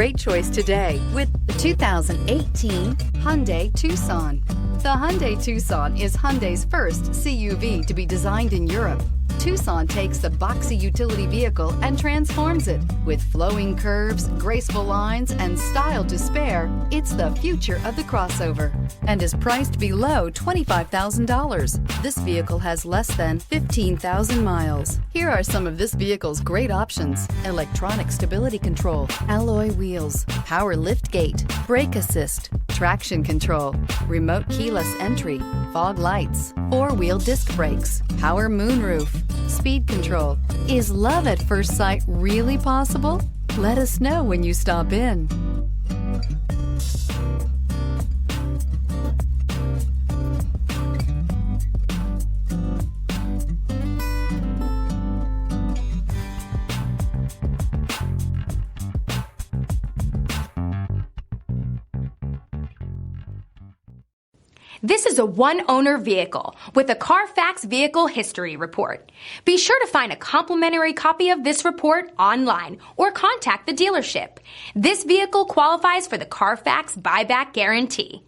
great choice today with the 2018 Hyundai Tucson. The Hyundai Tucson is Hyundai's first CUV to be designed in Europe. Tucson takes the boxy utility vehicle and transforms it. With flowing curves, graceful lines, and style to spare, it's the future of the crossover and is priced below $25,000. This vehicle has less than 15,000 miles. Here are some of this vehicle's great options: electronic stability control, alloy wheels, power liftgate, brake assist, traction control, remote keyless entry, fog lights, four-wheel disc brakes, power moonroof, speed control. Is love at first sight really possible? Let us know when you stop in. This is a one-owner vehicle with a Carfax Vehicle History Report. Be sure to find a complimentary copy of this report online or contact the dealership. This vehicle qualifies for the Carfax Buyback Guarantee.